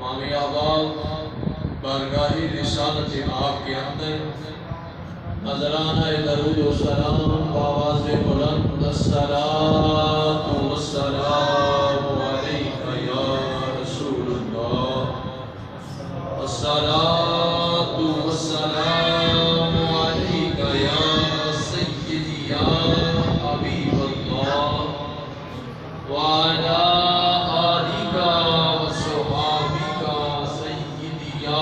مامی آباد بارگاہی رسالت آپ کے اندر نذرانہ درود و سلام بآواز بلند الصلاۃ والسلام علیک یا رسول اللہ، الصلاۃ والسلام علیک یا سیدی یا حبیب اللہ وعلی آلک وصحابک سیدی یا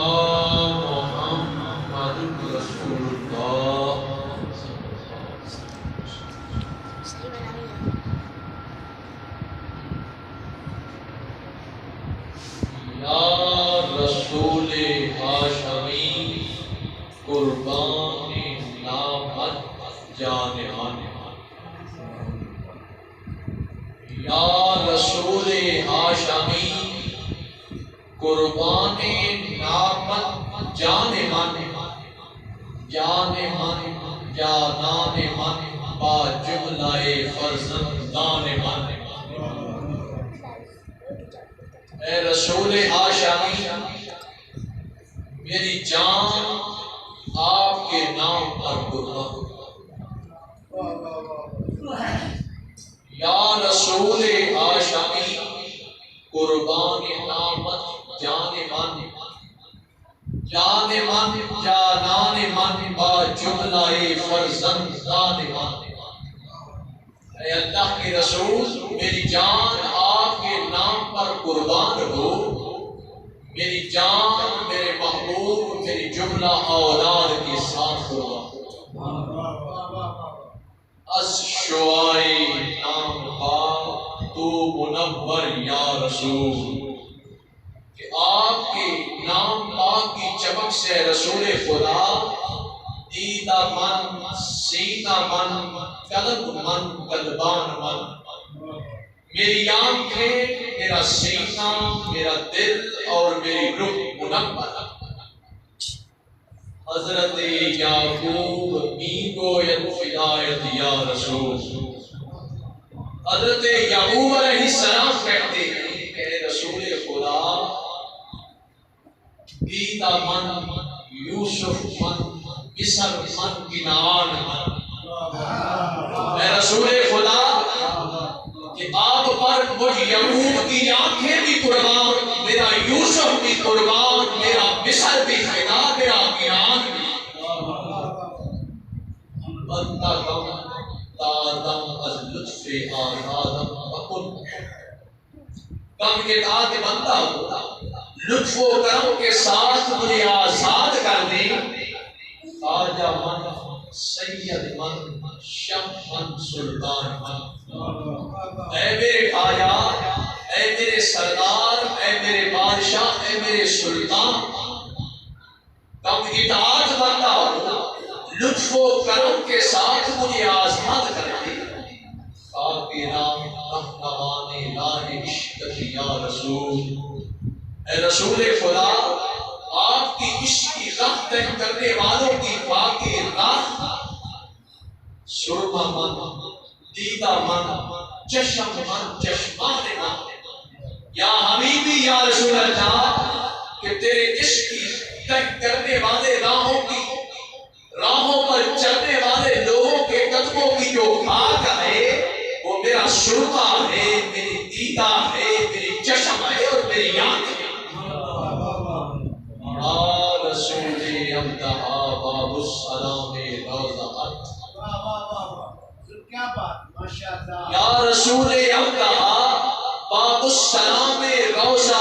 محمد رسول اللہ۔ یا رسول ہاشمی قربان نامت جانان، یا رسول ہاشمی قربان نامت جان من جانان من با جملہ فرزندان من۔ اے رسول ہاشمی میری جان آپ کے نام پر قربان، یا رسول ہاشمی قربان نامت جان من جانان من با جملہ فرزندان من۔ اے اللہ کے رسول میری جان آپ کے نام پر قربان ہو، میری جان میرے محبوب میری جملہ اولاد کے ساتھ قربان ہو۔ از شعائے نام پاک تو منور یا رسول، کہ آپ کے نام پاک کی چمک سے رسول خدا دیدہ من سینہ من قلب من قلبان من، میری آنکھیں میرا سینہ میرا دل اور میری روح منور۔ حضرت یعقوب می گوید فدایت یا رسول، حضرت یعقوب علیہ السلام کہتے ہیں کہ رسول خدا دیدہ من یوسف من مصر من کنعان من۔ اے رسول خدا کہ آپ پر مجھ یعقوب کی آنکھیں بھی قربان، میرا یوسف بھی قربان، میرا مصر بھی فدا، میرا کنعان بھی۔ بندہ کم دادم از لطف آزادم بکن، کم اطاعت بندہ ہو لطف و کرم کے ساتھ مجھے آزاد کر دیں۔ خواجہ من سید من شم من سلطان من، اے میرے خواجہ اے میرے سردار اے میرے بادشاہ اے میرے سلطان، کم اطاعت بندہ ہو لطف و کرم کے ساتھ مجھے آزاد کر دے۔ آپ کے نام رہنمان لاہ عشق یا رسول، اے رسول خدا آپ کی عشق کی راہ طے کرنے والوں کی باقی راہ، سرما من دیدہ من چشم من چشمان من، یا حبیبی یا رسول اللہ کہ تیرے عشق کی طے کرنے والے راہوں پر چلنے والے لوگوں کے قدموں کی جو خاک ہے وہ میرا سرما ہے، میری دیدہ ہے، میری چشم ہے اور میری آنکھ ہے۔ رسول امتحا باب السلام روضہ، یا رسول امتحا باب السلام روضہ،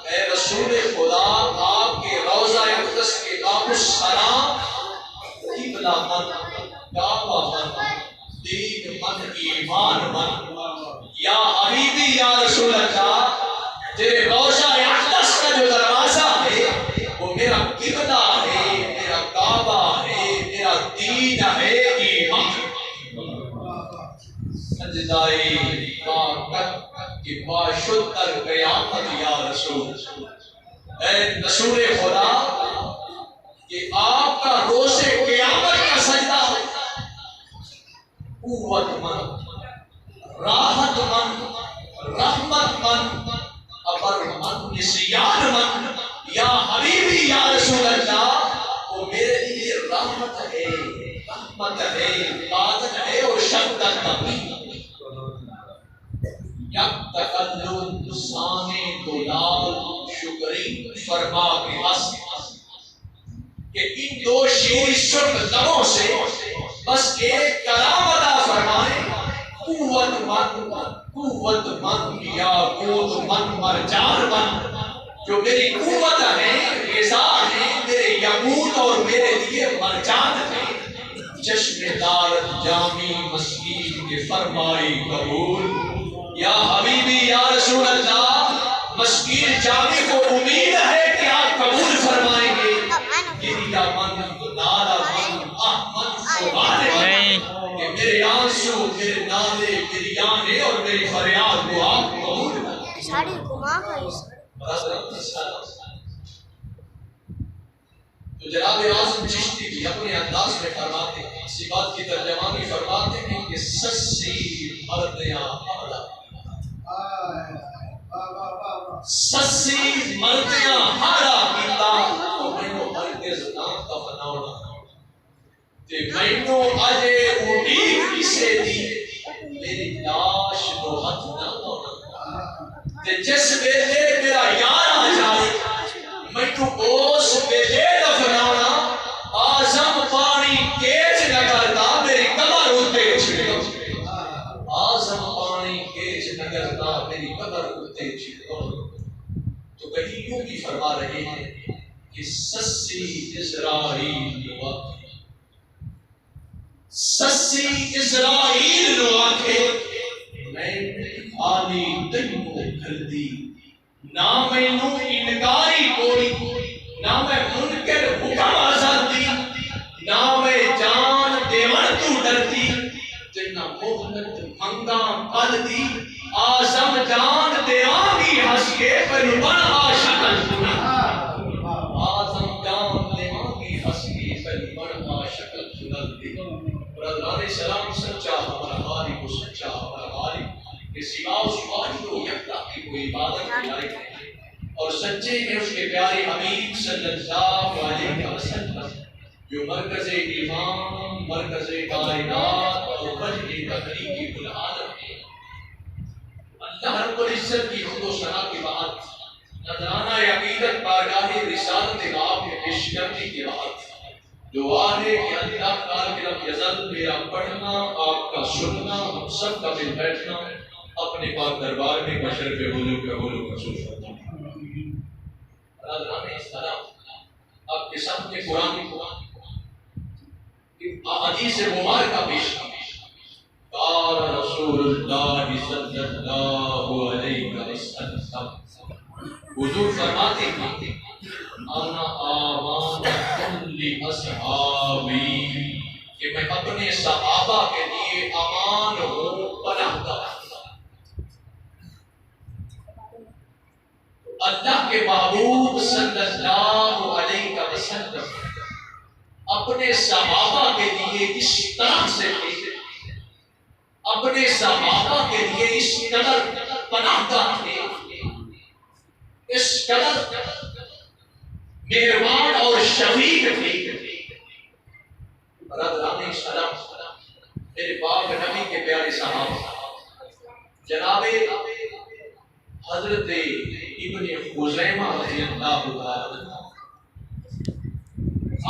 اے رسول خدا آپ کے روضہ اقدس کے باب السلام قبلہ من کعبہ من دین من ایمان من، یا حبیبی یا رسول اللہ تیرے روضہ اقدس کا جو دروازہ ہے وہ میرا قبلہ ہے، میرا کعبہ ہے، میرا دین ہے، ایمان۔ سجدائے طاقت کی باشد در قیامت یا رسول، اے رسول خدا کہ آپ کا روز قیامت کا سجدہ قوت مند راحت مند رحمت مند ابر مند نسیان مند یا حبیبی یا رسول اللہ وہ میرے لیے رحمت ہے، رحمت ہے، عبادت ہے اور شفقت کا بھی یک تکلم سانے دولال شکری فرما کے حسن کہ ان دو شیری سرخ لبوں سے بس ایک کلام ادا فرمائے، قوت مند یا قوت مند مرجان مند جو میری قوت ہے، غذا ہے، میرے یقوت اور میرے لیے مرجان ہے، چشم دارت جامی مسکین کے فرمائی قبول یا حبیبی یا رسول اللہ مسکین جامی کو امید ہے کہ آپ قبول فرمائیں گے۔ گریا مند نالا مند احمد سبحان اللہ کہ میرے آنسو میرے نالے میری آنے اور میری فریاد کو آپ قبول تو جناب اعظم چشتی بھی اپنے انداز میں فرماتے ہیں، اسی بات کی ترجمانی فرماتے ہیں کہ سسی مردیاں ہارا، سسی مردیاں ہارا کیتا تو مینو مرکز نام کا فناونا تے مینو اجے اٹھیک کسے دی میری لاش دو ہاتھ نہ ہونا تے جس ویلے میرا یار آ جائے مینو اس ویلے دفناونا آزم پانی کیچ نہ کرتا میری قبر اتے چھڑو، آزم پانی کیچ نہ کرتا میری قبر اتے چھڑو۔ تو کہیں یوں بھی فرما رہے ہیں کہ سسی اسرائیل واقعی، سسی اسرائیل نواکے میں آلی تن کو کھل دی، نہ میں نو انکاری کوئی، نہ میں منکر حکم آزاد دی، نہ میں جان دیوان تو ڈرتی، جنہ محنت منگا پل دی، آزم جان دیوان بھی ہنس کے پر بن آشکل سنی، آزم جان دیوان بھی ہنس کے پر بن آشکل سنی۔ برادران سلام سچا ہمارا غالب و سچا ہمارا غالب کہ سوا اس واحد و یکتا کی کوئی عبادت کی لائق ہے اور سچے میں اس کے پیارے حبیب صلی اللہ علیہ وسلم جو مرکز ایمان، مرکز کائنات اور وجہ تخلیقی العالم ہے۔ اللہ رب العزت کی حمد و ثنا کے بعد نذرانہ عقیدت بارگاہ رسالت آپ کے پیش کرنے کے بعد دعا ہے کہ اللہ تعالی رب یزل میرا پڑھنا، آپ کا سننا، ہم سب کا مل بیٹھنا اپنے پاک دربار میں بشر پہ حضور کا سوچ کرنا۔ برادران اسلام آپ کے سامنے قرآن احادیث مبارکہ پیش قال رسول اللہ صلی اللہ علیہ وسلم، حضور فرماتے ہیں انا آمان لی اصحابی کہ میں اپنے صحابہ کے لیے امان ہوں، پناہ گاہ۔ اللہ کے محبوب صلی اللہ علیہ وسلم اپنے صحابہ کے لیے اس طرح سے تھے، اپنے صحابہ کے لیے اس قدر پناہ گاہ تھے، اس قدر مہربان اور شفیق تھے۔ برادران اسلام میرے پاک نبی کے پیارے صحابہ جناب حضرت ابن خزیمہ رضی اللہ عنہ،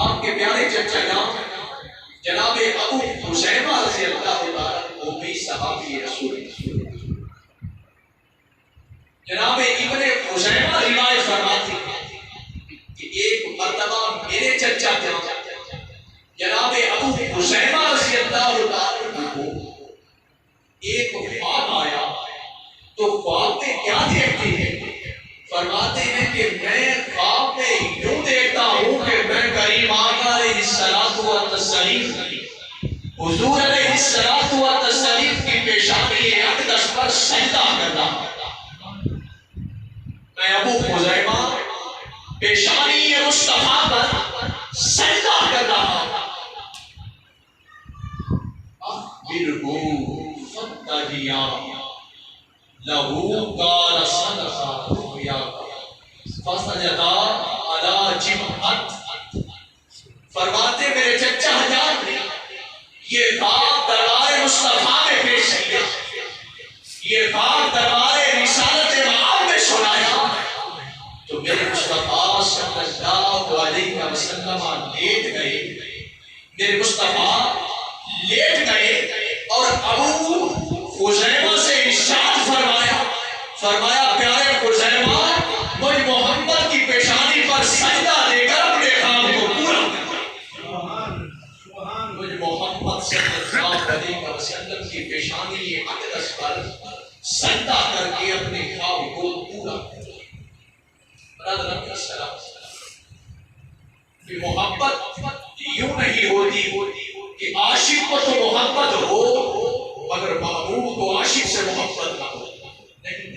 آپ کے پیارے چچا جان جناب ابو خزیمہ رضی اللہ عنہ وہ بھی صحابی رسول جناب ابن خزیمہ روایت فرماتے ہیں کہ ایک مرتبہ میرے چچا جان جناب ابو خزیمہ رضی اللہ عنہ کو ایک خواب آیا، تو خواب میں کیا دیکھتے ہیں؟ فرماتے ہیں کہ میں خواب میں یوں دیکھتا ہوں کہ میں کریم آقا علیہ الصلوۃ والتسلیم حضور علیہ الصلوۃ والتسلیم کی پیشانی اقدس پر سجدہ کرتا ہوں۔ میں ابو خزیمہ پیشانی مصطفیٰ پر سجدہ کر رہا ہوں۔ اخبرہو فتحیا لہو قال صدق رؤیا فسجدا علی جبہت، فرماتے میرے چچا جان نے یہ خواب دربار مصطفیٰ میں پیش کیا، یہ خواب دربار رسالت معاب میں سنایا، تو میرے مصطفیٰ صلی اللہ علیہ وسلم لیٹ گئے، میرے مصطفیٰ لیٹ گئے اور ابو خزیمہ سے ارشاد فرمایا، فرمایا پیارے خزیمہ مجھ محمد کی پیشانی پر سجدہ دے کر اپنے خواب کو پورا کر، مجھ محمد صلی اللہ علیہ وسلم کی پیشانی اقدس پر سجدہ کر کے اپنے خواب کو پورا کر۔ برادران کا سلام، کہ محبت یوں نہیں ہوتی کہ عاشق کو تو محبت ہو مگر محبوب کو عاشق سے محبت نہ ہو، نہیں۔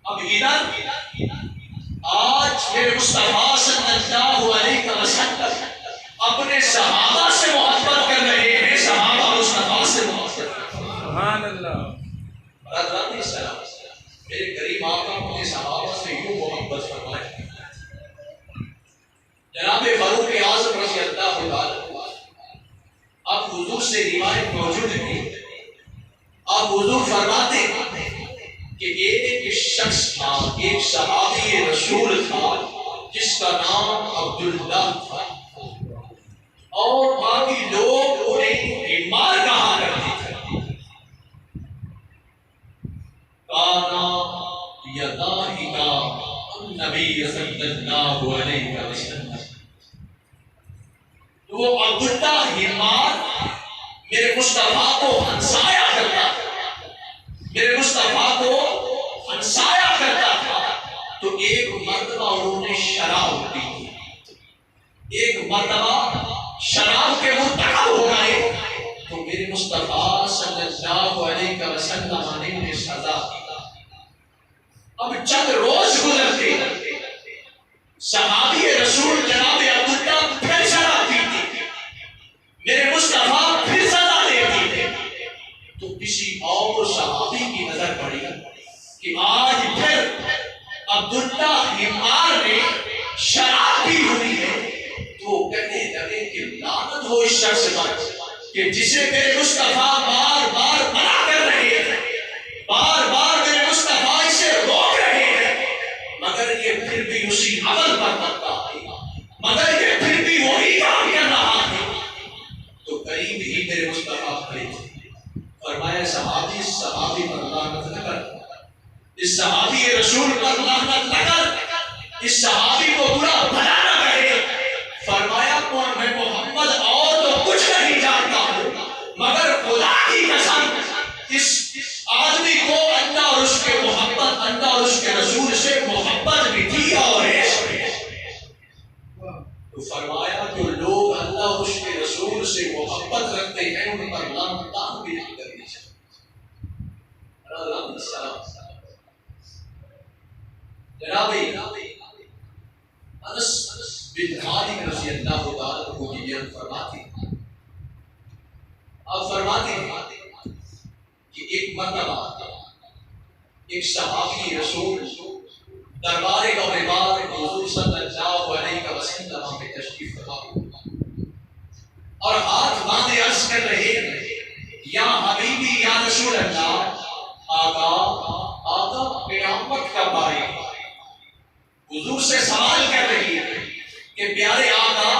اب ادھر آج میرے مصطفیٰ صلی اللہ علیہ وسلم اپنے صحابہ سے محبت کر رہے ہیں، صحابہ مصطفیٰ سے محبت کر رہے ہیں۔ سبحان اللہ۔ برادران السلام، میرے کریم آقا اپنے صحابہ سے یوں محبت فرمائے۔ جناب فاروق اعظم رضی اللہ عنہ، آپ حضور سے روایت موجود ہے، آپ حضور فرماتے ہیں کہ ایک شخص تھا، ایک صحابی رسول تھا جس کا نام عبداللہ تھا، اور باقی لوگ انہیں بیمار کہا کرتے تھے۔ کانا یداہی کا نبی صلی اللہ علیہ وسلم، وہ عبداللہ بیمار میرے مصطفیٰ کو ہنسایا کرتا تھا، میرے مصطفیٰ کو ہنسایا کرتا تھا۔ تو ایک مرتبہ انہوں نے شراب پی، ایک مرتبہ شراب کے مرتکب ہو گئے، تو میرے مصطفیٰ صلی اللہ علیہ وسلم نے انہیں سزا دی۔ اب چند روز گزرتے، صحابی رسول جناب عبداللہ پھر شراب پیتے، میرے مصطفیٰ پھر سزا دیتے تھے۔ تو کسی اور صحابی کی نظر پڑی کہ آج پھر عبداللہ بیمار نے شراب پی ہوئی ہے، تو کہنے لگے کہ لعنت ہو اس شخص پر کہ جسے میرے مصطفیٰ بار بار منع کر رہے ہیں، بار بار میرے مصطفیٰ اسے روک رہے ہیں، مگر یہ پھر بھی اسی عمل پر کرتا ہے، مگر یہ پھر بھی وہی کام کر رہا ہے۔ تو قریب ہی میرے مصطفیٰ کھڑے تھے، فرمایا صحابی پر لعنت نہ کر، اس صحابی رسول پر لعنت نہ کر، اس صحابی کو برا بھلا نہ کہے۔ فرمایا کون؟ میں محمد اور تو کچھ نہیں جانتا ہوں، مگر خدا کی قسم اس آدمی کو اللہ اور اس کے محبت، اللہ اور اس کے رسول سے محبت بھی تھی اور عشق بھی۔ تو فرمایا جو لوگ اللہ اور اس کے رسول سے محبت رکھتے ہیں ان پر لعنت بھی نہیں کرنی چاہیے۔ جناب انس بن مالک رضی اللہ تعالیٰ عنہ کی بیان فرماتے ہیں، آپ فرماتے ہیں کہ ایک مرتبہ ایک صحابی رسول دربار غوریبار حضور صلی اللہ علیہ وسلم میں تشریف فرما اور ہاتھ باندھے عرض کر رہے ہیں، یا حبیبی یا رسول اللہ، آقا قیامت کب آئے گی؟ حضور سے سوال کر رہی ہے کہ پیارے آقا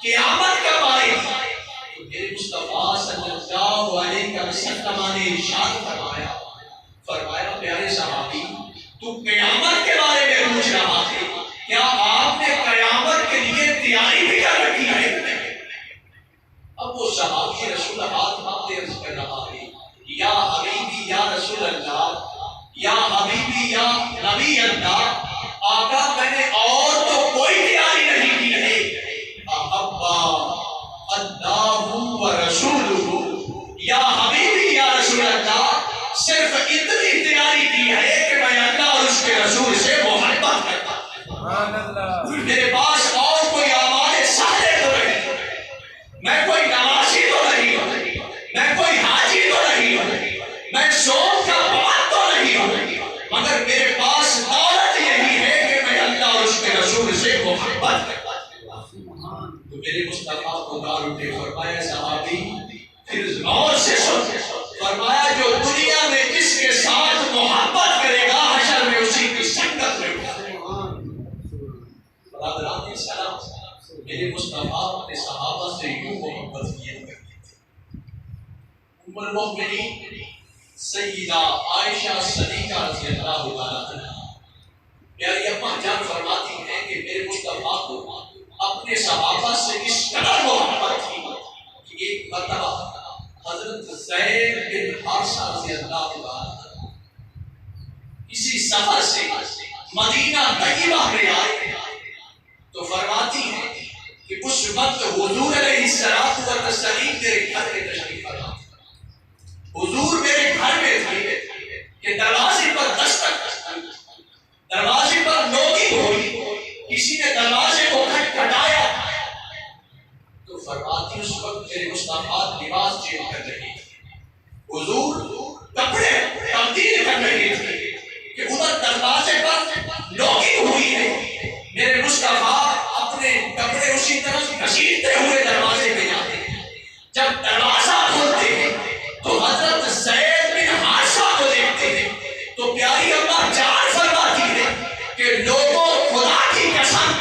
قیامت کب آئے گی؟ تو میرے مصطفیٰ صلی اللہ علیہ وسلم نے ارشاد فرمایا، فرمایا پیارے صحابی تو قیامت کے بارے میں پوچھ رہا ہے، کیا آپ نے قیامت کے لیے تیاری بھی کر رکھی ہے؟ اب وہ صحابی رسول ہاتھ باندھے عرض کر رہا ہے، یا حبیبی یا رسول اللہ، یا حبیبی یا نبی اللہ، آقا میں نے اور تو کوئی تیاری نہیں کی ہے، احبا اللہ و رسولہ، یا حبیبی یا رسول اللہ، صرف اتنی تیاری کی ہے کہ میں اللہ اور اس کے رسول سے محبت کرتا ہوں۔ میرے پاس اور کوئی اعمال صالح تو نہیں، میں کوئی نمازی تو نہیں ہوں، میں کوئی حاجی تو نہیں ہوں، میں صوم کا پابند تو نہیں ہوں، مگر میرے پاس دولت یہی ہے میرے مصطفیٰ کو دار اٹھے، فرمایا صحابی پھر غور سے سن، فرمایا جو دنیا میں جس کے ساتھ محبت کرے گا حشر میں اسی کی سنگت میں اٹھا۔ برادران اسلام، میرے مصطفیٰ اپنے صحابہ سے یوں محبت کیا کرتے تھے۔ ام المؤمنین سیدہ عائشہ صدیقہ رضی اللہ عنہا پیاری اماں جان فرماتی ہیں کہ میرے مصطفیٰ کو اپنے صحابہ سے اس قدر محبت تھی کہ ایک مرتبہ حضرت زید بن حارثہ رضی اللہ عنہ اسی سفر سے مدینہ طیبہ میں آئے تو فرماتی ہیں کہ اس وقت حضور علیہ الصلوۃ والتسلیم میرے گھر میں تشریف فرما، حضور میرے گھر میں تھے کہ دروازے پر دستک، دروازے پر نوکی ہوئی، کسی نے دروازے کو کھٹکھٹایا تو فرماتی اس وقت میرے مصطفیٰ لباس چینج کر رہے تھے، حضور کپڑے تبدیل کر رہے تھے کہ ادھر دروازے پر نوکی ہوئی ہے، میرے مصطفیٰ اپنے کپڑے اسی طرح گھسیٹتے ہوئے دروازے پہ جاتے ہیں، جب دروازہ کھولتے ہیں تو حضرت زید بن حارثہ کو دیکھتے ہیں تو پیاری اماں جان فرماتی ہے کہ لوگوں خدا کی قسم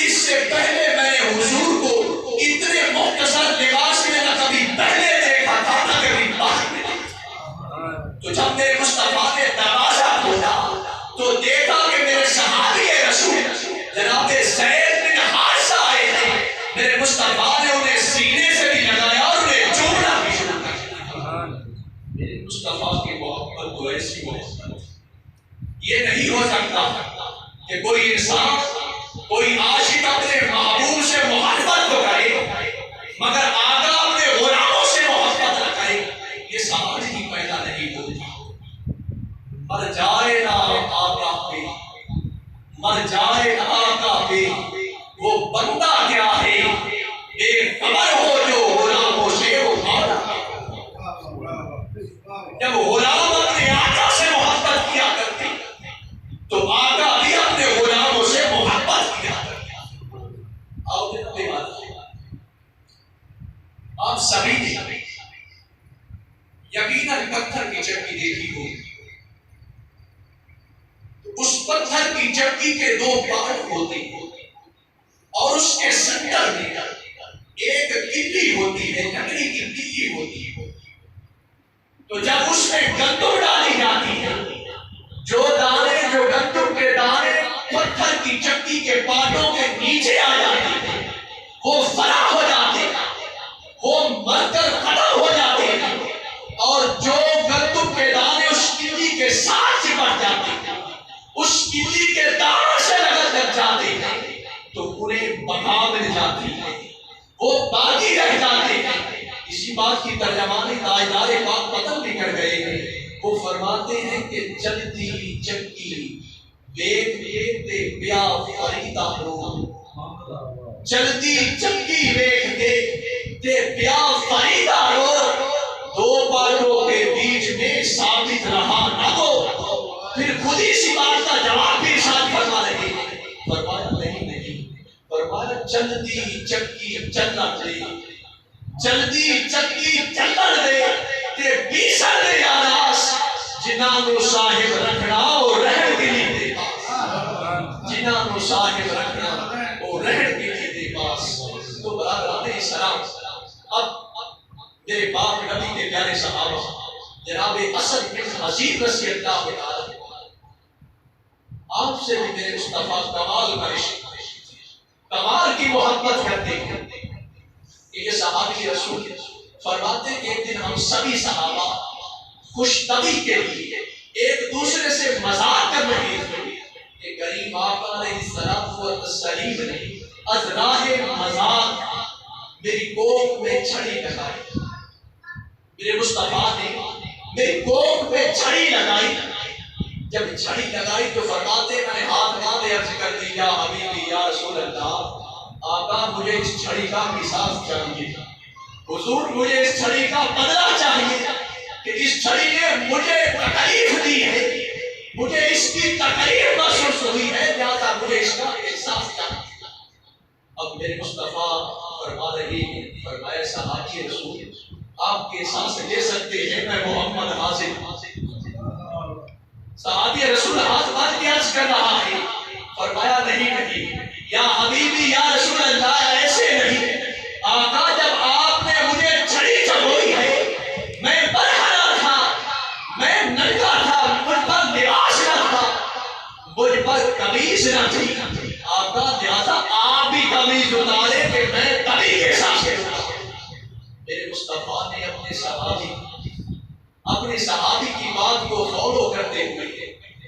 اس سے پہلے میں نے حضور کو اتنے مختصر لباس میں نہ کبھی پہلے دیکھا تھا نہ کبھی بعد میں دیکھا۔ تو جب میرے مصطفیٰ نے دروازہ کھولا تو دیکھا کہ میرے صحابی رسول جناب زید بن حارثہ آئے تھے، میرے مصطفیٰ نے انہیں سینے سے بھی لگایا اور انہیں چومنا بھی شروع کر دیا۔ میرے مصطفیٰ کی محبت تو ایسی محبت، یہ نہیں ہو سکتا کہ کوئی انسان، کوئی عاشق اپنے محبوب سے محبت تو کرے مگر آقا اپنے غلاموں سے محبت نہ کرے، یہ سمجھ ہی پیدا نہیں ہوتی۔ مر جائے نا آقا پہ، مر جائے نا آقا پہ، وہ بندہ کیا ہے بے خبر ہو جو غلاموں سے وہ بھاگا۔ جب غلام اپنے آقا سے محبت کیا کرتے تو آقا بھی اپنے غلاموں سے محبت کیا کرتے۔ آپ سبھی نے یقیناً پتھر کی چکی دیکھی ہوگی، اس پتھر کی چکی کے دو پارٹ ہوتے ہیں اور اس کے سینٹر میں ایک کلی ہوتی ہے، لکڑی کی کلی ہوتی ہے، تو جب اس میں گندم ڈالی جاتی ہے، جو گندم کے دانے پتھر کی چکی کے پارٹوں کے نیچے آ جاتے ہیں وہ فنا ہو جاتے ہیں، وہ مر کر ختم ہو جاتے ہیں، اور جو گندم کے دانے اس کلی کے ساتھ چپٹ جاتے ہیں، اس کلی کے دانوں سے لگ جاتے ہیں تو انہیں بقا مل جاتی ہے، وہ باقی رہ جاتے ہیں۔ اسی بات کی ترجمانی تاجدار پاک پتن بھی کر گئے ہیں، وہ فرماتے ہیں کہ چلتی چکی ویگ دیکھتے بیا فریدا رو، چلتی چکی ویگ دیکھتے بیا فریدا رو، دو باتوں کے بیچ میں ثابت رہا نہ ہو۔ پھر خود ہی سی بات کا جواب بھی ارشاد فرما رہے ہیں، فرمایا نہیں، فرمایا چلتی چکی چلن دے، چلتی چکی چلن دے تے بیسن دے آراس، جنانو صاحب رکھنا اور رہن کے لیے دے پاس، جنانو صاحب رکھنا اور رہن کے لیے دے پاس۔ تو برادران اسلام، اب میرے باپ نبی کے پیارے صحابہ جناب اسد بن حضیر رضی اللہ عنہ آپ سے بھی میرے مصطفیٰ کمال کا عشق، کمال کی محبت کرتے ہیں کہ یہ صحابی رسول فرماتے ہیں کہ ایک دن ہم سبھی صحابہ خوش طبی کے لیے ایک دوسرے سے مذاق کر رہے تھے کہ کریم آقا علیہ السلام نے از راہ مذاق میری کوکھ میں چھڑی لگائی، میرے مصطفیٰ نے میری کوکھ میں چھڑی لگائی، جب چھڑی لگائی تو فرماتے میں نے ہاتھ باندھے عرض کر دی یا حبیبی یا رسول اللہ، آقا مجھے اس چھڑی کا قصاص چاہیے، حضور مجھے اس چھڑی کا بدلہ چاہیے کہ اس چھڑی نے مجھے تکلیف دی ہے، مجھے اس کی تکلیف محسوس ہوئی ہے، لہذا مجھے اس کا احساس چاہیے۔ اب میرے مصطفیٰ فرما رہی ہے، فرمایا صحابی رسول آپ کے سانس لے سکتے ہیں، میں محمد حاضر۔ صحابی رسول ہاتھ باندھ کے عرض کر رہا ہے، فرمایا نہیں یا حبیبی یا رسول اللہ ایسے نہیں، آقا جب آپ نے مجھے چھڑی چبوئی ہے، میں برہنہ تھا، میں ننگا تھا، مجھ پر لباس نہ تھا، مجھ پر قمیص نہ تھی، آقا لہذا آپ بھی قمیص اتارے کہ میں تبھی کے ساتھ میرے مصطفیٰ نے اپنے صحابی کی بات کو فالو کرتے ہوئے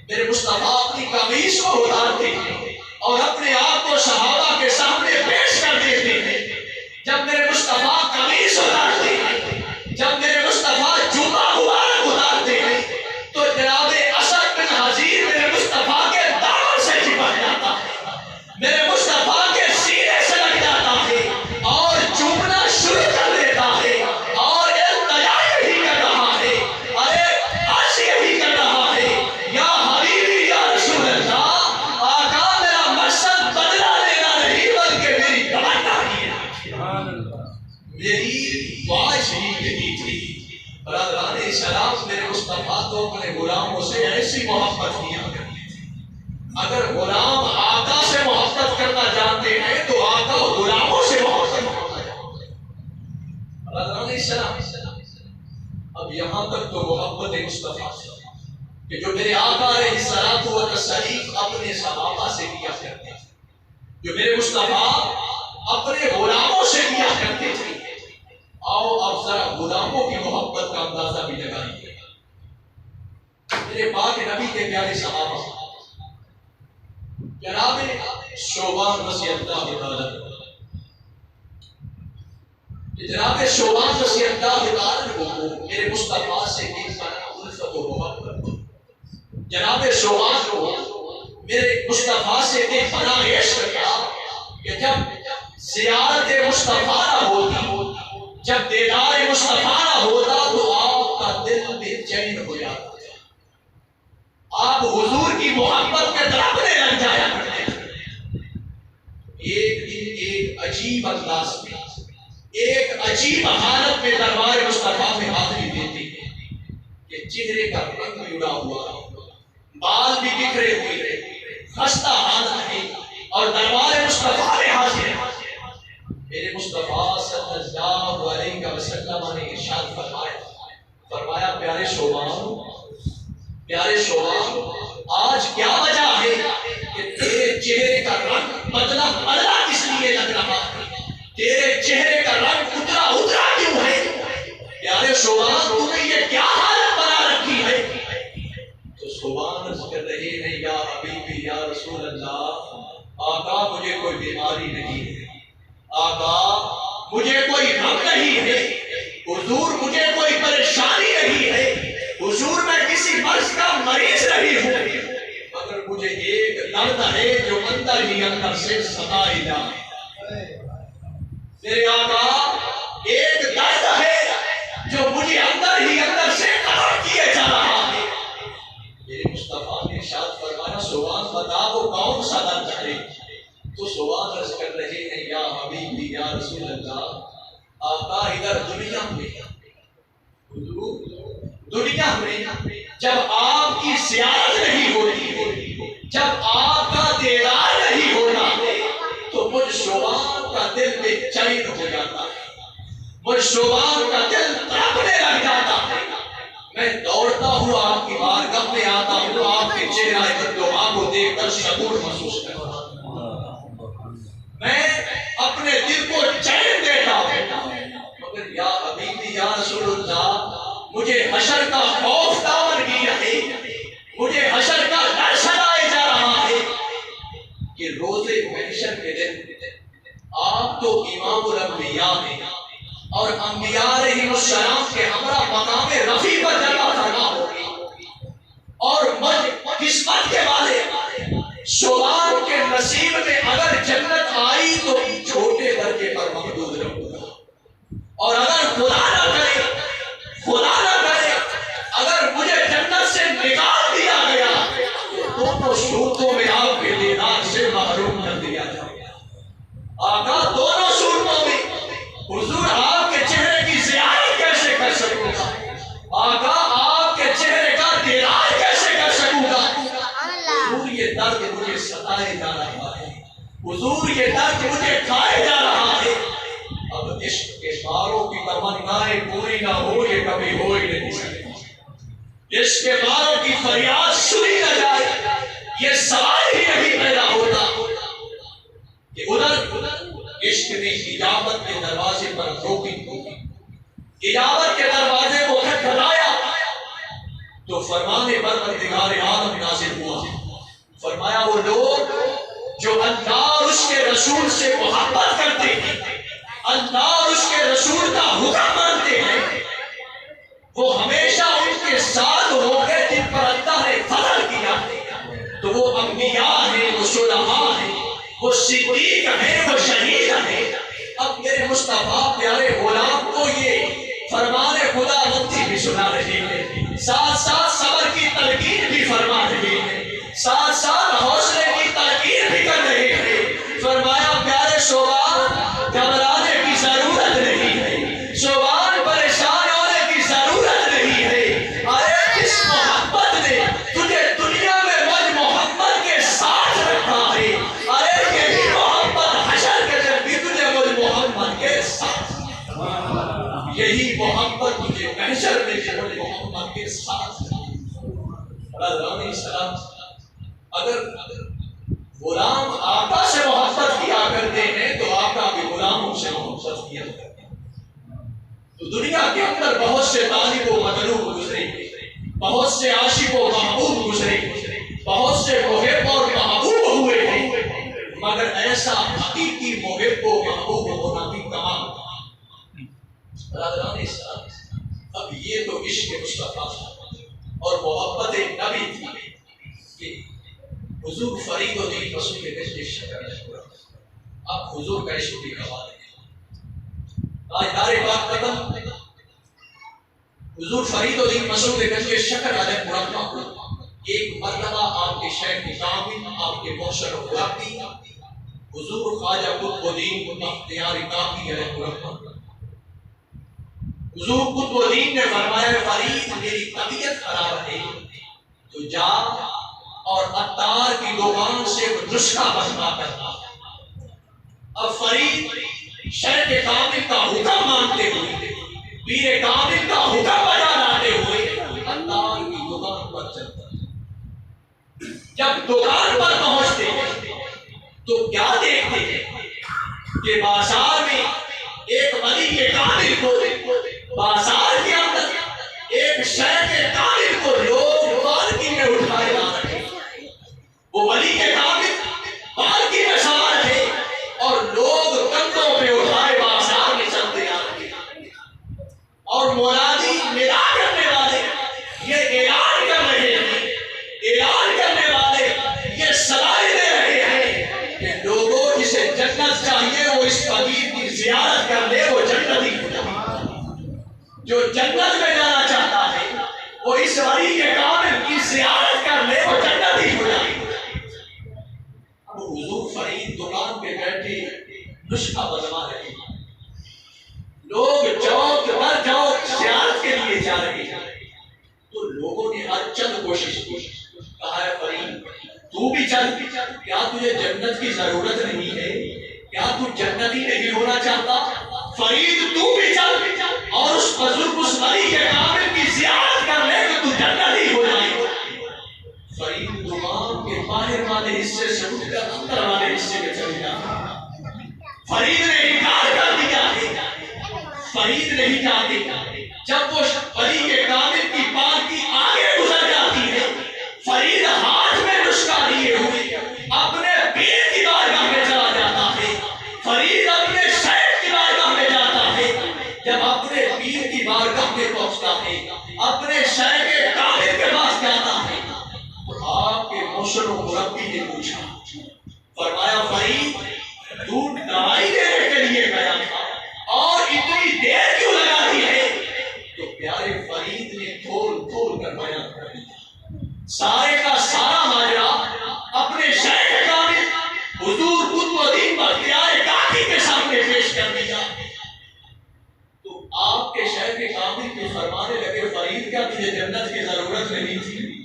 میرے مصطفیٰ اپنی قمیص کو اتارتے ہیں اور اپنے آپ کو صحابہ کے سامنے پیش کر دیتے ہیں۔ جب میرے مصطفیٰ قمیص اتارتے ہیں، جب میرے مصطفیٰ جوبہ مبارک اتارتے ہیں، تو جناب اسد بن حضیر میرے مصطفیٰ کے دامن سے چپک جاتا ہے، میرے مصطفیٰ کے سینے سے لگ جاتا ہے اور چومنا شروع کر دیتا ہے اور التجا یہی کر رہا ہے، ارے عرض یہی کر رہا ہے، یا حبیبی یا رسول اللہ، آقا میرا مقصد بدلہ لینا نہیں بلکہ میری تمنا ہی ہے، میری خواہش ہی یہی تھی۔ برادران اسلام، میرے مصطفیٰ تو اپنے غلاموں سے ایسی محبت کیا کرتے تھے، اگر غلام آقا سے محبت کرنا جانتے ہیں تو آقا غلاموں سے محبت کرنا جانتے ہیں۔ برادران اسلام، اب یہاں تک تو محبت مصطفیٰ سے کہ جو میرے آقا علیہ الصلوۃ والتسلیم اپنے صحابہ سے کیا کرتے تھے، جو میرے مصطفیٰ اپنے غلاموں سے کیا کرتے تھے، آؤ اب ذرا غلاموں کی محبت کا اندازہ بھی لگائیے۔ میرے پاک نبی کے پیارے صحابہ جناب شوبان رضی اللہ تعالیٰ، جناب شوبان رضی اللہ تعالیٰ کو میرے مصطفیٰ سے کس طرح الفت و محبت، جناب شوبان کو میرے مصطفیٰ سے ایک بڑا عشق تھا کہ جب زیارت مصطفیٰ نہ ہوتی، جب دیدار مصطفیٰ نہ ہوتا تو آپ کا دل بے چین ہو جاتا تھا، آپ حضور کی محبت میں تڑپنے لگ جایا کرتے تھے۔ ایک دن ایک عجیب انداز میں، ایک عجیب حالت میں دربار مصطفیٰ میں حاضری دیتے ہیں کہ چہرے کا رنگ بھی اڑا ہوا، بال بھی بکھرے ہوئے، خستہ حالت ہے اور دربار مصطفیٰ میں حاضر ہے۔ میرے مصطفیٰ صلی اللہ علیہ وسلم نے ارشاد فرمایا پیارے شوبان، آج کیا وجہ ہے کہ تیرے چہرے کا رنگ بدلا کس لیے لگ رہا ہے، تیرے چہرے کا رنگ اترا کیوں ہے؟ پیارے شوبان، تو نے یہ کیا حالت بنا رکھی ہے؟ تو شوبان عرض کر رہے ہیں، یا حبیبی یا رسول اللہ، آقا مجھے کوئی بیماری نہیں ہے، آقا مجھے کوئی غم نہیں ہے، حضور مجھے کوئی پریشانی نہیں ہے، حضور میں کسی مرض کا مریض نہیں ہوں، مگر مجھے ایک درد ہے جو اندر ہی اندر سے ستائے جائے۔ میرے آقا ایک درد ہے جو مجھے اندر ہی اندر سے ختم کیے جا رہا ہے۔ میرے مصطفیٰ نے ارشاد فرمایا، شوبان بتا وہ کون سا درد ہے؟ تو شوبان عرض کر رہے ہیں، یا حبیبی یا رسول اللہ، آقا ادھر دنیا میں جب آپ کی زیارت نہیں ہوتی، جب آپ کا دیدار نہیں ہوتا تو مجھ شوبان کا دل بے چین ہو جاتا ہے، مجھ شوبان کا دل تڑپنے لگ جاتا ہے، میں دوڑتا ہوں آپ کی بارگاہ میں آتا ہوں، آپ کے چہرہ بددعا کو دیکھ کر سکون محسوس کرتا ہوں، میں اپنے دل کو چین دیتا ہوں، مگر یا حبیبی یا رسول اللہ، مجھے حشر کا خوف دامن کی رہے، مجھے حشر کا ڈر ستائے جا رہا ہے کہ روز محشر کے دن آپ تو امام الانبیاء ہیں اور انبیاء علیہ السلام کے ہمراہ مقام رفیع پر جگہ فرما ہوگی، اور قسمت کے والے شوبان کے نصیب میں اگر جنت آئی تو چھوٹے درجے پر محدود رہوں گا، اور اگر خدا نہ کرے اگر مجھے جنت سے نکال دیا گیا تو دونوں صورتوں میں آپ کے دیدار سے محروم کر دیا جائے گا۔ آقا دونوں صورتوں میں یہ درد مجھے ستائے جا رہا ہے، حضور یہ درد مجھے کھائے جا رہا ہے، اب عشق کے باروں کی تمنائیں پوری نہ ہو یہ کبھی ہو ہی نہیں سکتی، عشق کے باروں کی فریاد سنی نہ جائے یہ سوال ہی نہیں پیدا ہوتا کہ ادھر عشق نے اجابت کے دروازے پر روکی، اجابت کے دروازے کو کھٹکھٹایا تو فرمان پروردگار عالم نازل ہوا، فرمایا وہ لوگ جو اللہ اور اس کے رسول سے محبت کرتے ہیں، اللہ اور اس کے رسول کا حکم مانتے ہیں، وہ ہمیشہ ان کے ساتھ ہوں گے جن پر اللہ نے فضل کیا، تو وہ انبیاء ہیں، وہ صلحاء ہیں، وہ صدیق ہیں، وہ شہید ہیں۔ اب میرے مصطفیٰ پیارے غلام کو یہ فرمان خدا بندی بھی سنا رہے ہیں، ساتھ ساتھ صبر کی تلقین بھی فرما رہے ہیں، ساتھ ساتھ حوصلے کی تلقین بھی کر رہے ہیں۔ فرمایا پیارے صوبان گھبرانے کی ضرورت نہیں ہے، صوبان پریشان ہونے کی ضرورت نہیں ہے، ارے جس محبت نے تجھے دنیا میں مجھ محمد کے ساتھ رکھا ہے، ارے یہی محبت حشر کے دن بھی تجھے مجھ محمد کے ساتھ، یہی محبت تجھے محشر میں بھی مجھ محمد کے ساتھ۔ السلام اگر غلام آقا سے محبت کیا کرتے ہیں تو آقا بھی غلاموں سے محبت کیا کرتے ہیں۔ تو دنیا کے اندر بہت سے طالب و مطلوب گزرے، بہت سے عاشق و محبوب گزرے، بہت سے محب اور محبوب ہوئے ہیں، مگر ایسا حقیقی محب و محبوب ہونا بھی کمال۔ برادران اسلام، اب یہ تو عشق مصطفیٰ اور محبت نبی تھی کہ حضور فرید و دین رسول کے گشت شکر، اب حضور کا عشق بھی حوالے تاجدار پاک قدم حضور فرید و دین رسول کے گشت شکر علیہ مرحبا کو ایک مرتبہ آپ کے شیخ کامل، آپ کے محسن و خلاقی حضور خواجہ قطب الدین مختار کافی علیہ مرحبا، حضور قطب الدین نے فرمایا فرید میری طبیعت خراب ہے تو جا اور عطار کی دکان سے نسخہ بنوا کرنا۔ اب فرید شیخ کامل کا حکم مانتے ہوئے، پیر کامل کا حکم بجا لاتے ہوئے عطار کی دکان پر چلتا، جب دکان پر پہنچتے تو کیا دیکھتے کہ بازار میں ایک ولی کے کامل کو، بازار کے اندر ایک شیخ کامل کو لوگ پالکی میں اٹھائے جا رہے ہیں، وہ ولی کے کامل پالکی میں سوار ہے اور لوگ کندھوں پہ اٹھائے بازار میں چلتے آ رہے ہیں، اور منادی ندا کرنے والے یہ اعلان کر رہے ہیں، اعلان کرنے والے یہ صلاح دے رہے ہیں کہ لوگوں جسے جنت چاہیے وہ اس فقیر کی زیارت کر لے، وہ جنتی ہو جائے، جو جنت میں جانا چاہتا ہے وہ اس ولی کے کامل کی زیارت کر لے، وہ جنتی ہو جائے۔ اب حضور فرید دکان پہ بیٹھے نسخہ بنوا رہے ہیں، لوگ چوک در چوک زیارت کے لیے جا رہے ہیں، تو لوگوں نے ہر چند کوشش کی، کہا ہے فرید تو بھی چل، کیا تجھے جنت کی ضرورت نہیں ہے، کیا تو جنتی نہیں ہونا چاہتا، فرید تو بھی چل اور اس بزرگ اس ولی کے کامل کی زیارت کر لے کہ تو جنتی ہو جائے۔ فرید دکان کے باہر والے حصے سے اٹھ کر اندر والے حصے میں چلے جاتا، فرید نے انکار کر دیا ہے، فرید نہیں چاہتے۔ جب وہ ولی کے کامل کی پالکی آگے گزر جاتی ہے، فرید ہاتھ میں نسخہ لیے ہوئے اپنے پیر کی بارگاہ میں چلا جاتا ہے، فرید اپنے شیخ کی بارگاہ میں جاتا ہے، جب اپنے پیر کی بارگاہ میں پہنچتا ہے، اپنے شیخ کامل کے پاس جاتا ہے، آپ کے محسن و مربی نے پوچھا، فرمایا فرید تو دوائی دینے کے لیے گیا تھا اور اتنی دیر کیوں لگا دی ہے؟ تو پیارے فرید نے کھول کھول کر بیان کر دیا، سارے کا سارا ماجرا اپنے شیخ کامل حضور قطب الدین بختیار کافی کے سامنے پیش کر دیا۔ تو آپ کے شیخ کامل کے فرمانے لگے فرید کیا تجھے جنت کی ضرورت نہیں تھی؟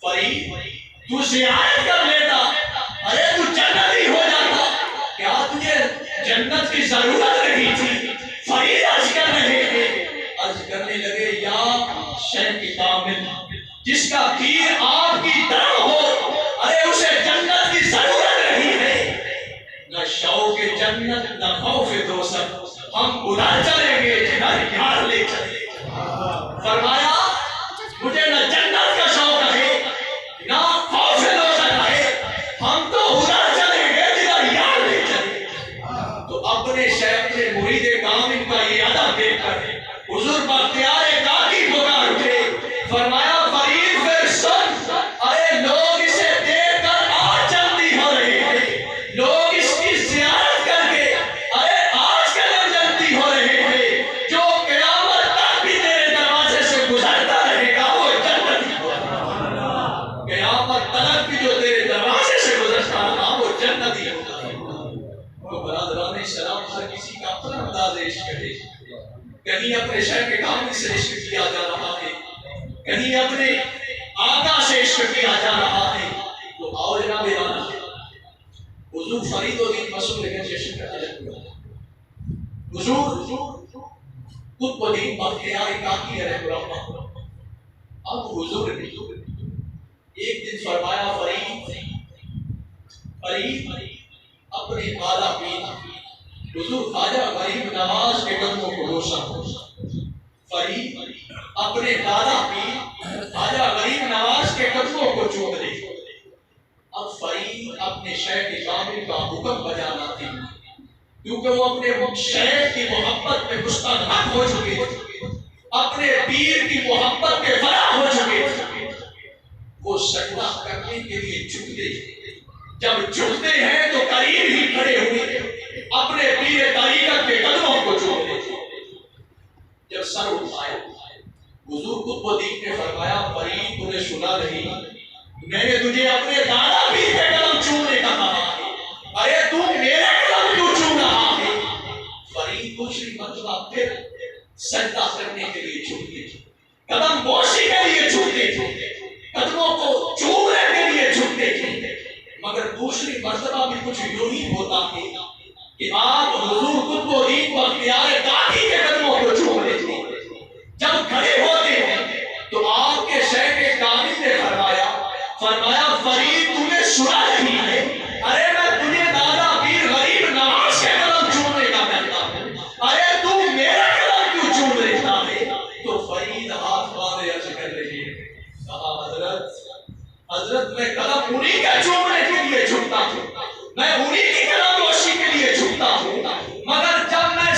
فرید تو زیارت کر لیتا، ارے تو جنتی ہو جاتا، کیا تجھے جنت کی ضرورت نہیں تھی؟ فرید عرض کر رہے تھے، عرض کرنے لگے یا شیخ کامل، جس کا پیر آپ کی طرح ہو، ارے اسے جنت کی ضرورت نہیں ہے، نہ شوق جنت نہ خوف دوزخ، ہم ادھر چلیں گے جدھر یار لے چلے۔ فرمایا مجھے نہ جنت کا شوق ہے نہ خوف دوزخ ہے، ہم تو ادھر چلیں گے جدھر یار لے چلے۔ تو اپنے شیخ نے مرید کامل کا یہ ادب دیکھ کر حضور بختیار کاکی پکار اٹھے، فرمایا فرید پھر سن، ارے لوگ اسے دیکھ کر آج جلدی ہو رہے ہیں، لوگ اس کی زیارت کر کے ارے آج کل جلدی ہو رہے ہیں، جو قیامت تک بھی تیرے دروازے سے گزرتا رہے گا وہ جنتی ہوگا، قیامت تک بھی جو تیرے دروازے سے گزرتا رہا وہ جنتی ہوگا۔ تو برادران اسلام، ہر کسی کا اپنا انداز عشق ہے، کہیں اپنے شیخ کامل سے عشق کیا جا رہا ہے، کہیں اپنے آقا سے عشق کیا جا رہا ہے۔ تو آؤ جناب رانا، حضور فرید الدین مسعود گنج عشق کا علم ہوا، حضور قطب الدین بختیار کاکی علیہ الرحمہ، اب حضور نے ایک دن فرمایا فرید اپنے اعلیٰ پیر حضور خواجہ غریب نواز کے قدموں کو بوسا، فرید اپنے دادا پیر خواجہ غریب نواز کے قدموں کو چوم لے۔ اب فرید اپنے شیخ کامل کا حکم بجانا تھی، کیونکہ وہ اپنے شیخ کی محبت میں مستغرق ہو چکے تھے، اپنے پیر کی محبت کے فنا ہو چکے تھے۔ وہ سجدہ کرنے کے لیے جھکتے، جب جھکتے ہیں تو قریب ہی کھڑے ہوئے اپنے پیر طریقت کے قدموں کو چوم لیتے۔ جب سر اٹھایا حضور قطب الدین نے فرمایا فرید تمہیں سنا نہیں، میں نے تجھے اپنے دادا پیر کے قدم چومنے کا کہا ہے، ارے تو میرے قدم کیوں چوم رہا ہے؟ فرید دوسری مرتبہ پھر سجدہ کرنے کے لیے جھکتے تھے، قدم بوسی کے لیے جھکتے تھے، قدموں کو چومنے کے لیے جھکتے تھے، مگر دوسری مرتبہ بھی کچھ یوں ہی ہوتا ہے کہ آپ حضور قطب الدین بختیار کاکی کے قدموں کو چوم لیتے ہیں۔ جب کھڑے ہوتے ہیں تو آپ کے شیخ کامل نے فرمایا فرید تمہیں سنا نہیں ہے، ارے میں تجھے دادا پیر غریب نواز کے قدم چومنے کا کہتا ہوں، ارے تو میرا قدم کیوں چوم لیتا ہے؟ تو فرید ہاتھ باندھے عرض کر رہے ہیں، کہا حضرت میں قدم انہی کا چومنے کے لیے جھکتا ہوں، میں انہی کی قدم بوسی کے لیے جھکتا ہوں، مگر جب میں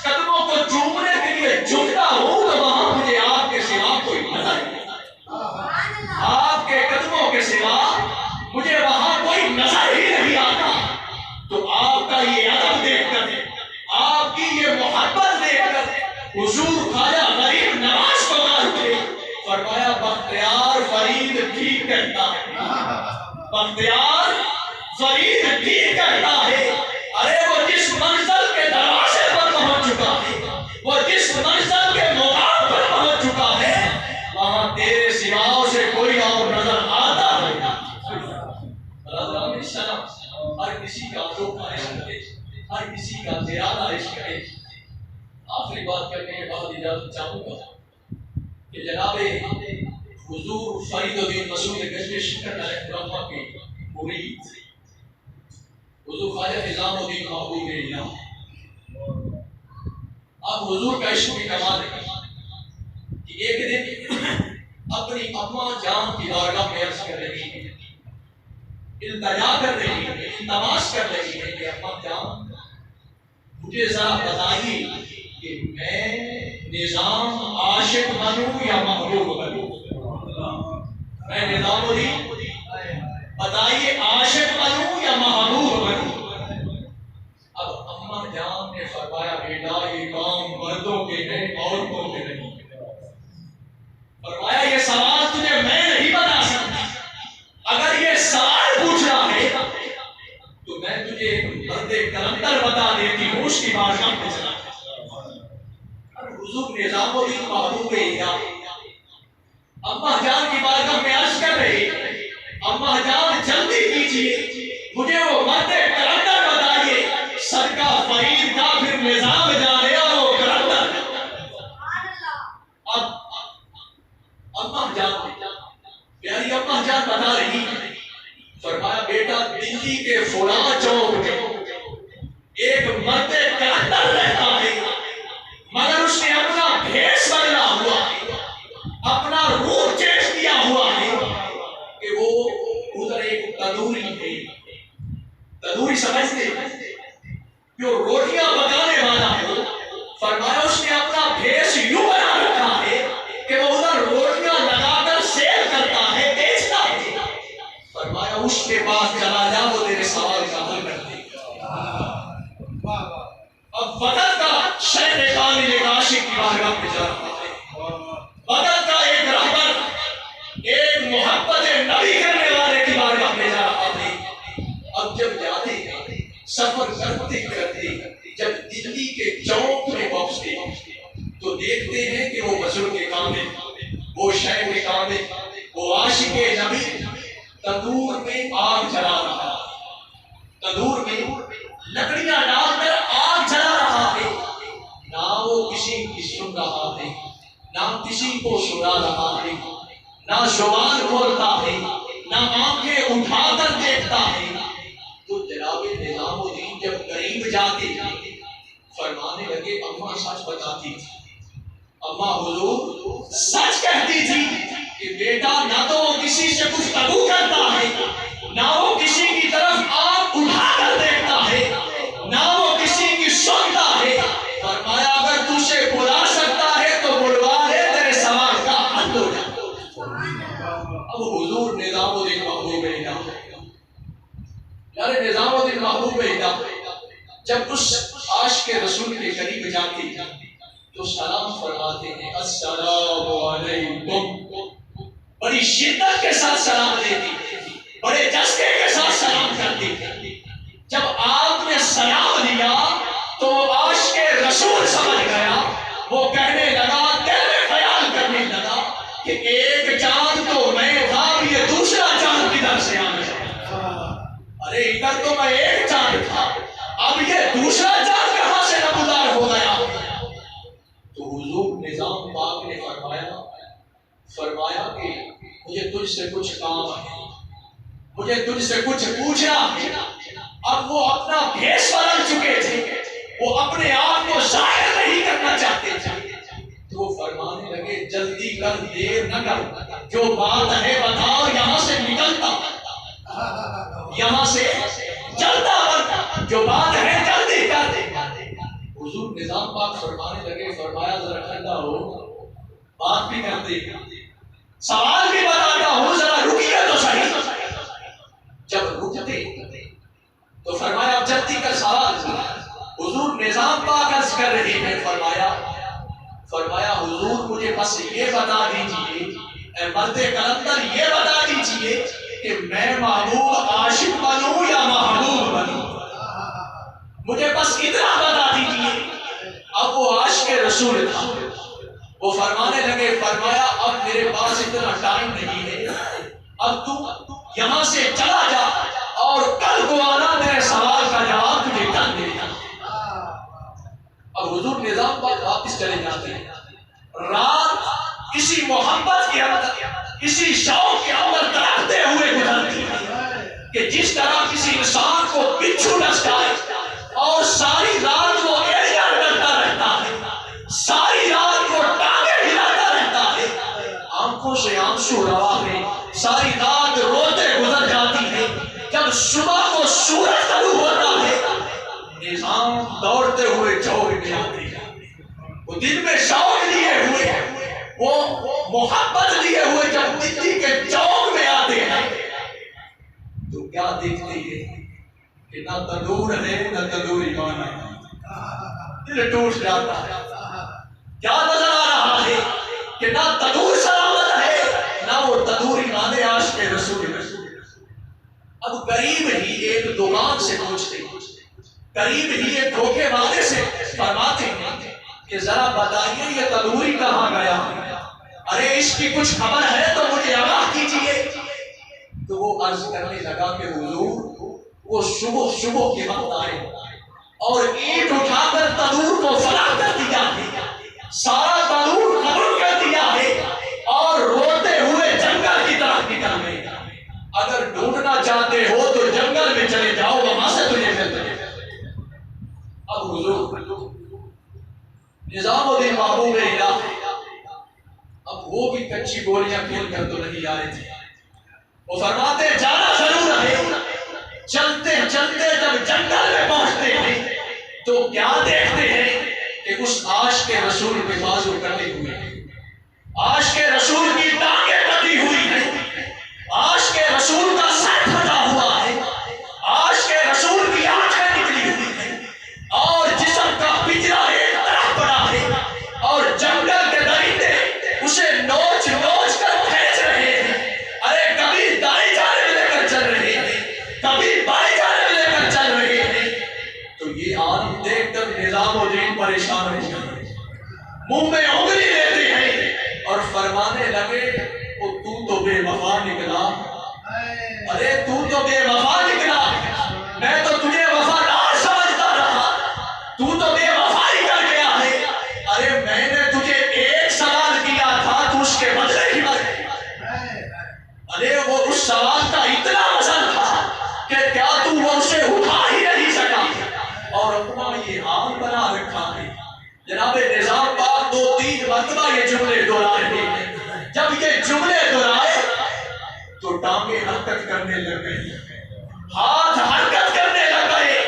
قدموں کو چومنے کے لیے جھکتا ہوں تو وہاں مجھے آپ کے سوا کوئی نظر نہیں آتا، آپ کے قدموں کے سوا مجھے وہاں کوئی نظر ہی نہیں آتا۔ تو آپ کا یہ ادب دیکھ کر، آپ کی یہ محبت دیکھ کر حضور خواجہ غریب نواز کو مار اٹھے، فرمایا بختیار فرید ٹھیک کہتا ہے، بختیار فرید ٹھیک کہتا ہے، ارے وہ جس منزل کے دروازے پر پہنچ چکا ہے، وہ جس منزل کے مقام پر پہنچ چکا ہے، وہاں تیرے سوا سے کوئی اور نظر آتا ہے۔ ہر کسی کا انوکھا عشق ہے، ہر کسی کا زیادہ عشق ہے۔ آخری بات کرنے کے بعد اجازت چاہوں گا کہ جناب حضور فرید الدین مسعود گنج شکر علیہ الرحمہ کے مرید حضور خواجہ نظام الدین محبوب الہ، اب حضور کا عشق بھی کمال ہے کہ ایک دن اپنی اماں جان کی بارگاہ میں عرض کر رہی ہے، التجا کر رہی ہے، التماس کر رہی ہے کہ اماں جان مجھے ذرا بتائیے کہ میں نظام عاشق بنوں یا محبوب بنوں، میں نظام الدین بتائیے عاشق بنوں یا محبوب بنوں۔ اب اماں جان نے فرمایا بیٹا یہ کام مردوں کے ہیں عورتوں کے نہیں، فرمایا یہ سوال تجھے میں نہیں بتا سکتا، اگر یہ سوال پوچھنا ہے تو میں تجھے مرد کلندر بتا دیتی ہوں، اس کی بارگاہ میں چلا۔ حضور نظام الدین محبوب الہ اماں جان کی بارگاہ میں عرض کر رہے اما جان جلدی کیجیے، مجھے وہ مرد کلندر بتائیے، صدقہ فرید کا پھر نظام جانے اور وہ کلندر۔ اب اما جان پیاری اما جان بتا رہی، فرمایا بیٹا دلی کے فلاں چوک میں ایک مرد کلندر رہتا ہے، مگر اس نے اپنا بھیس بدلا ہوا ہے، اپنا روح چینج کیا ہوا ہے کہ وہ ادھر ایک تندوری ہے، تندوری سمجھتے جو روٹیاں پکانے والا ہے، فرمایا اس نے اپنا بھیس یوں بنا رکھا ہے کہ وہ ادھر روٹیاں لگا کر سیل کرتا ہے، بیچتا ہے۔ فرمایا اس کے پاس چلا جا، وہ تیرے سوال کا حل کر دے گا۔ اب وقت کا شہر کامل ایک عاشق کی بارگاہ میں جا رہا ہے، وقت کا ایک رہبر، ایک محبت نبی کرنے والے کی بارگاہ میں جا رہا ہے۔ اب جب جاتے ہیں سفر کرتے کرتے جب دلی کے چوک میں پہنچتے تو دیکھتے ہیں کہ وہ بزرگ کامل، وہ شیخ کامل، وہ عاشق نبی تندور میں آگ جلا رہا ہے، تندور میں لکڑیاں ڈال کر آگ جلا رہا ہے، نہ وہ کسی کی سن رہا ہے، نہ کسی کو سنا رہا ہے، نہ زبان کھولتا ہے، نہ آنکھیں اٹھا کر دیکھتا ہے۔ تو جناب نظام الدین جب قریب جاتے فرمانے لگے، اماں سچ بتاتی تھی، اماں حضور سچ کہتی تھی کہ بیٹا نہ تو وہ کسی سے گفتگو کرتا ہے، نہ وہ کسی کی طرف آنکھ اٹھا کر دیکھتا ہے، نہ وہ کسی کی سنتا ہے۔ فرمایا اگر تجھے بلا سکتا ہے تو بلوا لے، تیرے سوال کا حل ہو جائے۔ اب حضور نظام الدین محبوب الہی، یار نظام الدین محبوب الہی جب اس عاشق رسول کے قریب جاتے تو سلام فرماتے ہیں، السلام علیکم، بڑی شدت کے ساتھ سلام دیتی، بڑے جذبے کے ساتھ سلام کرتی۔ جب آپ نے سلام دیا تو عاشق رسول سمجھ گیا، وہ کہنے لگا، دل میں خیال کرنے لگا کہ ایک چاند تو میں تھا، یہ دوسرا چاند کدھر سے آ گیا؟ ارے ادھر تو میں ایک چاند تھا، اب یہ دوسرا چاند کہاں سے نمودار ہو گیا؟ تو حضور نظام پاک نے فرمایا کہ مجھے تجھ سے کچھ کام ہے، مجھے تجھ سے کچھ پوچھنا ہے۔ اب وہ اپنا بھیس بدل چکے تھے، وہ اپنے آپ کو ظاہر نہیں کرنا چاہتے تھے، تو وہ فرمانے لگے، جلدی کر، دیر نہ کر، جو بات ہے بتاؤ، یہاں سے نکلتا، یہاں سے چلتا بن، جو بات ہے جلدی کر۔ حضور نظام پاک فرمانے لگے، فرمایا ذرا ٹھنڈا ہو، بات بھی کرتے، سوال بھی بتاتا ہوں، ذرا رکیے تو صحیح۔ جب رکتے تو فرمایا اب جلدی کا سوال۔ حضور نظام پاک عرض کر رہے ہیں، فرمایا حضور مجھے بس یہ بتا دیجئے، اے مرد کلندر یہ بتا دیجئے کہ میں محبوب عاشق بنوں یا محبوب بنوں، مجھے بس اتنا بتا دیجئے۔ اب وہ عاشق رسول تھا، وہ فرمانے لگے، فرمایا اب میرے پاس اتنا ٹائم نہیں ہے، اب تو یہاں سے چلا جا اور کل کو آنا، میرے سوال کا جواب تجھے کل ملے گا۔ اب حضور نظام پاک واپس چلے جاتے ہیں، رات اسی محبت کے اندر، اسی شوق کے اندر تڑپتے ہوئے گزرتی ہے کہ جس طرح کسی انسان کو بچھو ڈسائے اور ساری رات وہ ایڑیاں رگڑتا رہتا ہے، ساری رات وہ ٹانگیں ہلاتا رہتا ہے، آنکھوں سے آنسو روا ہے، ساری رات روتے گزر جاتی ہے، جب صبح کو سورج طلوع ہوتا ہے نظام دوڑتے ہوئے چوک میں آتے ہیں، وہ دل میں شوق لیے ہوئے، وہ محبت لیے ہوئے جب دلی کے چوک میں آتے ہیں تو کیا دیکھتے ہیں کہ نہ تندور ہے نہ تندوری کھانا ہے، دل ٹوٹ جاتا ہے۔ کیا نظر آ رہا ہے کہ نہ تندور سلامت ہے نہ وہ تندوری کھانے عاشق رسول۔ اب قریب ہی ایک دکان سے پوچھتے، قریب ہی ایک دھوکے والے سے فرماتے ہیں کہ ذرا بتائیے یہ تندوری کہاں گیا؟ ارے اس کی کچھ خبر ہے تو مجھے آگاہ کیجیے۔ تو وہ عرض کرنے لگا کہ حضور وہ صبح کے وقت آئے اور اینٹ اٹھا کر تنور کو فنا کر دیا ہے، سارا تنور ختم کر دیا ہے اور روتے ہوئے جنگل کی طرف نکل گئے۔ اگر ڈھونڈنا چاہتے ہو تو جنگل میں چلے جاؤ، وہاں سے تجھے مل جائے۔ اب حضور نظام الدین محبوب الہ اب وہ بھی کچی گولیاں کھیل کر تو نہیں آ رہے تھے، وہ فرماتے جانا ضرور ہے۔ چلتے چلتے جب جنگل میں پہنچتے ہیں تو کیا دیکھتے ہیں کہ اس عاشق رسول کے بازو کٹے ہوئے ہیں، عاشق رسول کی ٹانگیں کٹی ہوئی ہیں، عاشق رسول کا سر پھٹا ہوا ہے، عاشق رسول کی آنکھیں نکلی ہوئی ہیں اور جسم کا پنجرا ایک طرف پڑا ہے اور جنگل کے درندے اسے نوچ نوچ کر کھینچ رہے ہیں۔ ارے کبھی دائیں جانب لے کر چل رہے ہیں، کبھی بائیں جانب لے کر چل رہے ہیں۔ تو یہ عالم دیکھ کر نظام الدین پریشان ہو گئے، منہ میں انگلی لیتے ہیں اور فرمانے لگے تو بے وفا نکلا، ارے تو بے وفا نکلا، میں تو تجھے وفادار سمجھتا رہا، تو بے وفائی کر گیا ہے۔ ارے میں نے تجھے ایک سوال کیا تھا، تو اس کے بدلے ہی ارے وہ اس سوال کا اتنا وزن تھا کہ کیا تو وہ اسے اٹھا ہی نہیں سکا اور اپنا یہ حال بنا رکھا ہے۔ جناب نظام پاک 2-3 مرتبہ یہ جملے دہرا رہے ہیں۔ جب یہ جملے دہرائے تو ٹانگیں حرکت کرنے لگ گئی، ہاتھ حرکت کرنے لگ گئے،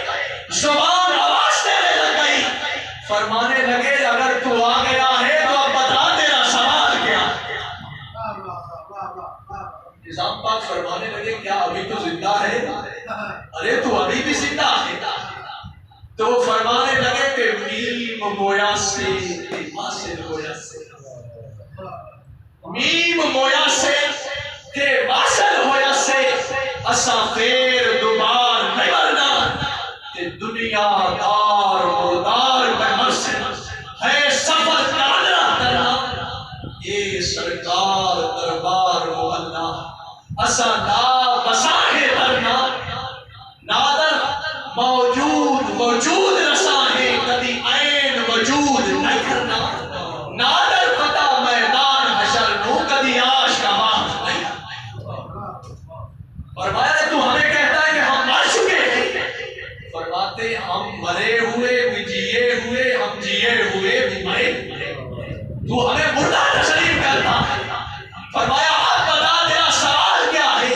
زبان آواز دینے لگ گئی، فرمانے لگے اگر تو آ گیا ہے تو اب بتا تیرا سوال کیا۔ نظام پاک فرمانے لگے کیا ابھی تو زندہ ہے؟ ارے تو ابھی بھی زندہ ہے۔ تو وہ فرمانے لگے کہ میم مویا سے حاصل ہویا سے، میم مویا سے کہ واصل ہویا سے اساں پھر دوبار نہیں مرنا کہ دنیا دار مردار میں مرسن ہے سفر کرنا کرنا یہ سرکار دربار محلہ اساں نا بساہے درنا نادر موجود رسانے کبھی عین وجود نہیں کرنا نادر پتا میدان حشر نو کبھی آش کا ماہ نہیں۔ فرمایا تو ہمیں کہتا ہے کہ ہم مر چکے ہیں، فرماتے ہم مرے ہوئے بھی جیے ہوئے، ہم جیے ہوئے بھی مرے ہوئے، تو ہمیں مردہ تسلیم کرتا ہے۔ فرمایا اب بتا تیرا سوال کیا ہے؟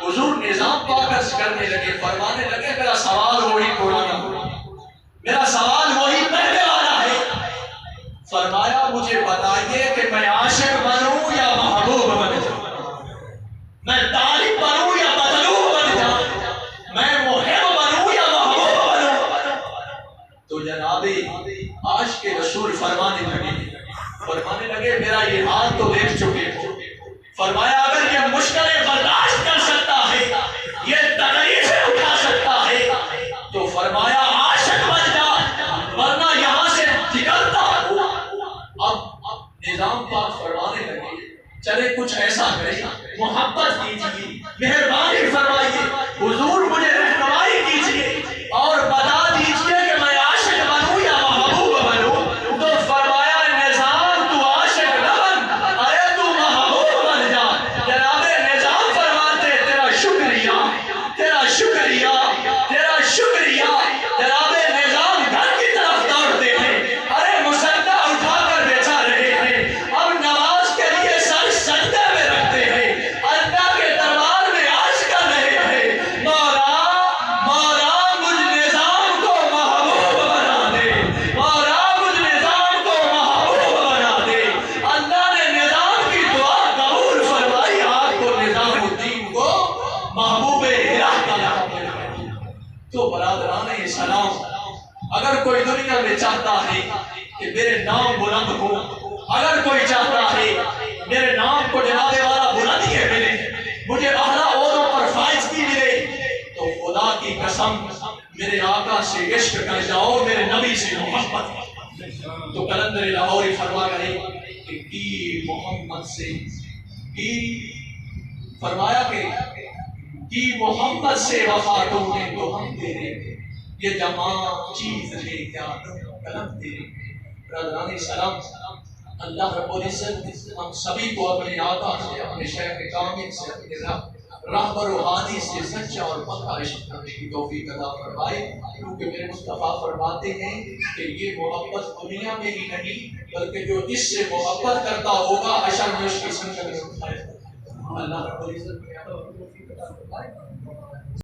حضور نظام پاک عرض کرنے لگے، فرمانے لگے میرا سوال وہی پرانا، میرا سوال وہی پہلے والا ہے۔ فرمایا مجھے بتائیے کہ میں عاشق بنوں یا محبوب بن جاؤں، میں طالب بنوں یا مطلوب بن جاؤں، میں محب بنوں یا محبوب بنوں۔ تو جناب عاشق رسول فرمانے لگے میرا یہ حال تو دیکھ چکے ہو۔ فرمایا اگر یہ مشکلیں برداشت کر سکتا ہے، یہ تکلیفیں اٹھا سکتا ہے تو فرمایا عاشق بن جا، ورنہ یہاں سے نکلتا ہو۔ اب نظام پاک فرمانے لگے چلے کچھ ایسا کریں، محبت کیجیے، مہربانی فرمائیے، حضور مجھے رہنمائی کیجیے اور بتا دیجیے کہ میں عاشق بنوں یا محبوب بنوں۔ تو فرمایا نظام تو عاشق نہ بن، ارے تو محبوب بن جا۔ جناب نظام فرماتے تیرا شکریہ تیرا شکریہ تیرا شکریہ۔ جناب نظام گھر کی طرف دوڑتے ہیں، ارے مسلح اٹھا کر بیچا رہے ہیں، اب نماز کے لیے سر سجدے میں رکھتے ہیں، اللہ کے دربار میں عرض کر رہے ہیں مولا مولا مجھ نظام کو محبوب بنا دے، مولا مجھ نظام کو محبوب بنا دے۔ اللہ نے نظام کی دعا قبول فرمائی، آپ کو نظام الدین کو محبوب الہ بنا دیا۔ تو برادران اسلام اگر کوئی دنیا میں چاہتا ہے کہ میرے نام بلند ہو، اگر کوئی چاہتا ہے میرے نام کو جناب والا بلندیاں ملے، مجھے اعلیٰ عہدوں پر فائزگی ملے، تو خدا کی قسم میرے آقا سے عشق کر جاؤ، میرے نبی سے محبت۔ تو قلندر لاہوری فرما گئے کہ کی محمد سے کی، فرمایا کہ کی محمد سے وفا تم نے تو ہم تیرے یہ جماع چیز لے کیا قلم تیرے برادران اسلام اللہ رب العزت ہم سبھی کو اپنے آقا سے اپنے شیخ کامل سے اپنے رہبر و ہادی سے سچا اور پکا عشق کرنے کی توفیق عطا فرمائے کیونکہ میرے مصطفیٰ فرماتے ہیں کہ یہ محبت دنیا میں ہی نہیں بلکہ جو اس سے محبت کرتا ہوگا حشر میں اس کی سنگت میں اٹھائے اللہ رب العزت